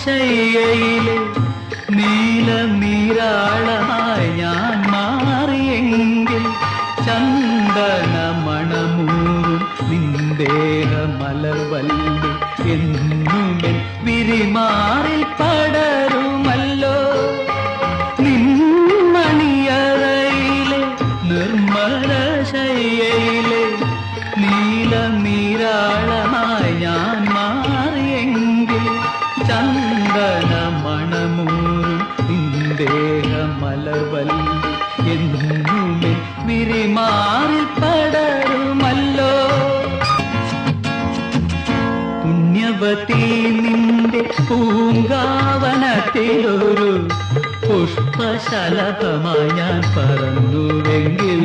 ശയ്യയിലെ നീലനീരാളമായി ഞാൻ മാറിയെങ്കിൽ ചന്ദന മണമൂറും നിന്ദേഹ മലർവല്ലി എന്നുമെൻ വിരിമാറിൽ പടരുമല്ലോ. നിന്മണിയറയിലെ നിർമ്മല ശയ്യയിലെ നീലനീരാളമായി ഞാൻ മാറിയെങ്കിൽ ചന്ദന മണമൂറും നിന്ദേഹ മലർവല്ലി എന്നുമേ വിരിമാറിൽ പടരുമല്ലോ. പുണ്യവതി നിന്റെ പൂങ്കാവനത്തിലൊരു പുഷ്പശലഭമായി ഞാൻ പറന്നുവെങ്കിൽ